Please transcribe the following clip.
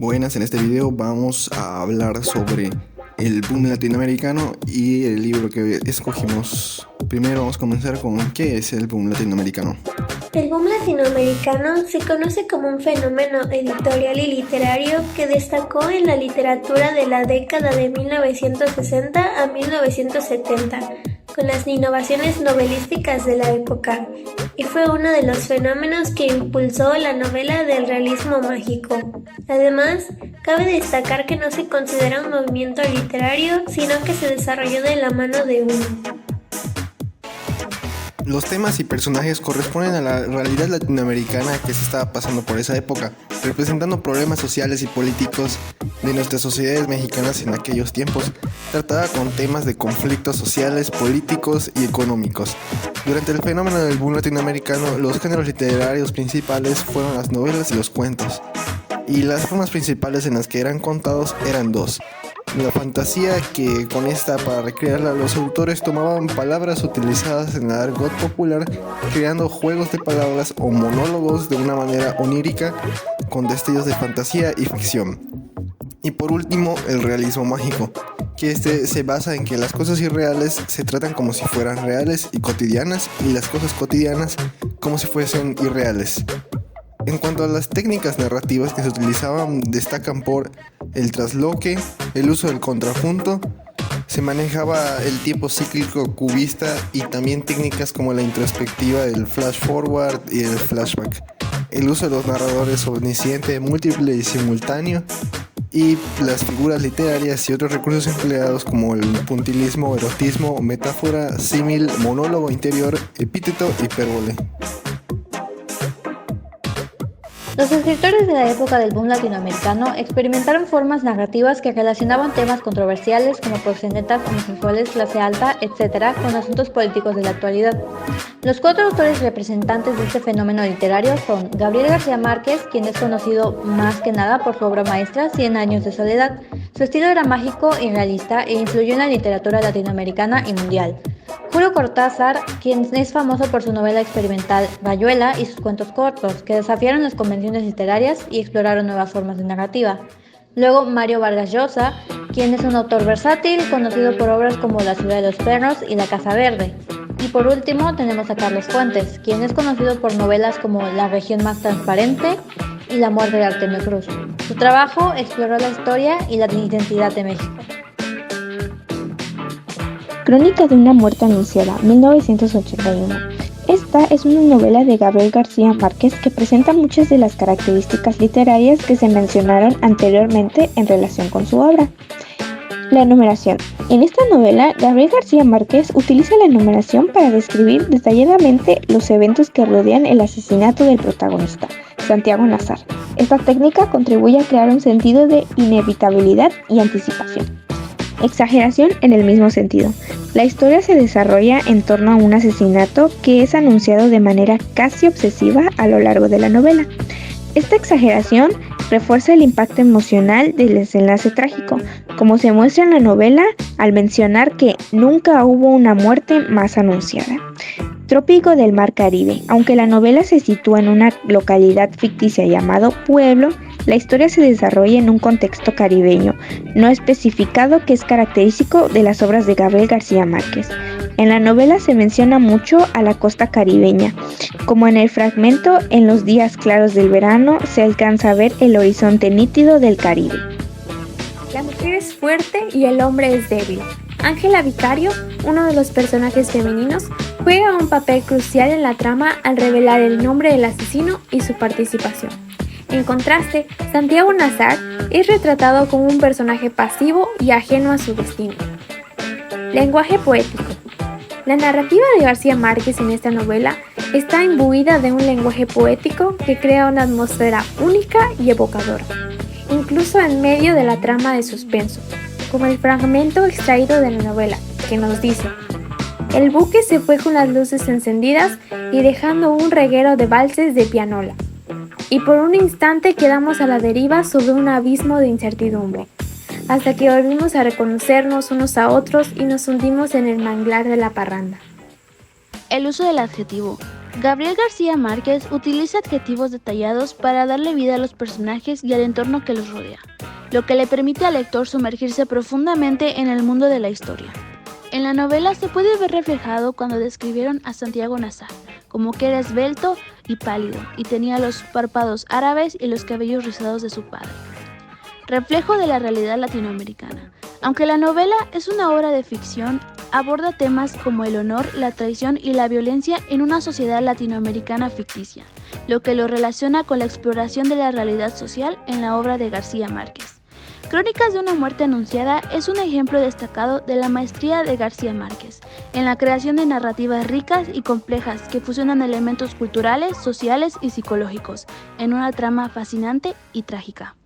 Buenas, en este video vamos a hablar sobre el boom latinoamericano y el libro que escogimos. Primero vamos a comenzar con ¿qué es el boom latinoamericano? El boom latinoamericano se conoce como un fenómeno editorial y literario que destacó en la literatura de la década de 1960 a 1970, con las innovaciones novelísticas de la época, y fue uno de los fenómenos que impulsó la novela del realismo mágico. Además, cabe destacar que no se considera un movimiento literario, sino que se desarrolló de la mano de uno. Los temas y personajes corresponden a la realidad latinoamericana que se estaba pasando por esa época, representando problemas sociales y políticos de nuestras sociedades mexicanas en aquellos tiempos. Trataba con temas de conflictos sociales, políticos y económicos. Durante el fenómeno del boom latinoamericano, los géneros literarios principales fueron las novelas y los cuentos, y las formas principales en las que eran contados eran dos. La fantasía, que con esta, para recrearla, los autores tomaban palabras utilizadas en el argot popular, creando juegos de palabras o monólogos de una manera onírica, con destellos de fantasía y ficción. Y por último, el realismo mágico, que se basa en que las cosas irreales se tratan como si fueran reales y cotidianas, y las cosas cotidianas como si fuesen irreales. En cuanto a las técnicas narrativas que se utilizaban, destacan por el trasloque, el uso del contrapunto, se manejaba el tiempo cíclico cubista y también técnicas como la introspectiva, el flash forward y el flashback, el uso de los narradores omnisciente, múltiple y simultáneo, y las figuras literarias y otros recursos empleados como el puntilismo, erotismo, metáfora, símil, monólogo interior, epíteto y hipérbole. Los escritores de la época del boom latinoamericano experimentaron formas narrativas que relacionaban temas controversiales como proxenetas, homosexuales, clase alta, etc., con asuntos políticos de la actualidad. Los cuatro autores representantes de este fenómeno literario son Gabriel García Márquez, quien es conocido más que nada por su obra maestra Cien años de soledad. Su estilo era mágico y realista e influyó en la literatura latinoamericana y mundial. Julio Cortázar, quien es famoso por su novela experimental Rayuela y sus cuentos cortos, que desafiaron las convenciones literarias y exploraron nuevas formas de narrativa. Luego Mario Vargas Llosa, quien es un autor versátil, conocido por obras como La ciudad de los perros y La casa verde. Y por último tenemos a Carlos Fuentes, quien es conocido por novelas como La región más transparente y La muerte de Artemio Cruz. Su trabajo exploró la historia y la identidad de México. Crónica de una muerte anunciada, 1981. Esta es una novela de Gabriel García Márquez que presenta muchas de las características literarias que se mencionaron anteriormente en relación con su obra. La enumeración. En esta novela, Gabriel García Márquez utiliza la enumeración para describir detalladamente los eventos que rodean el asesinato del protagonista, Santiago Nazar. Esta técnica contribuye a crear un sentido de inevitabilidad y anticipación. Exageración en el mismo sentido. La historia se desarrolla en torno a un asesinato que es anunciado de manera casi obsesiva a lo largo de la novela. Esta exageración refuerza el impacto emocional del desenlace trágico, como se muestra en la novela al mencionar que nunca hubo una muerte más anunciada. Trópico del Mar Caribe. Aunque la novela se sitúa en una localidad ficticia llamado Pueblo, la historia se desarrolla en un contexto caribeño, no especificado, que es característico de las obras de Gabriel García Márquez. En la novela se menciona mucho a la costa caribeña, como en el fragmento "En los días claros del verano se alcanza a ver el horizonte nítido del Caribe". La mujer es fuerte y el hombre es débil. Ángela Vicario, uno de los personajes femeninos, juega un papel crucial en la trama al revelar el nombre del asesino y su participación. En contraste, Santiago Nazar es retratado como un personaje pasivo y ajeno a su destino. Lenguaje poético. La narrativa de García Márquez en esta novela está imbuida de un lenguaje poético que crea una atmósfera única y evocadora, incluso en medio de la trama de suspenso, como el fragmento extraído de la novela, que nos dice: el buque se fue con las luces encendidas y dejando un reguero de valses de pianola, y por un instante quedamos a la deriva sobre un abismo de incertidumbre, hasta que volvimos a reconocernos unos a otros y nos hundimos en el manglar de la parranda. El uso del adjetivo. Gabriel García Márquez utiliza adjetivos detallados para darle vida a los personajes y al entorno que los rodea, lo que le permite al lector sumergirse profundamente en el mundo de la historia. En la novela se puede ver reflejado cuando describieron a Santiago Nazar como que era esbelto y pálido y tenía los párpados árabes y los cabellos rizados de su padre. Reflejo de la realidad latinoamericana. Aunque la novela es una obra de ficción, aborda temas como el honor, la traición y la violencia en una sociedad latinoamericana ficticia, lo que lo relaciona con la exploración de la realidad social en la obra de García Márquez. Crónicas de una muerte anunciada es un ejemplo destacado de la maestría de García Márquez en la creación de narrativas ricas y complejas que fusionan elementos culturales, sociales y psicológicos en una trama fascinante y trágica.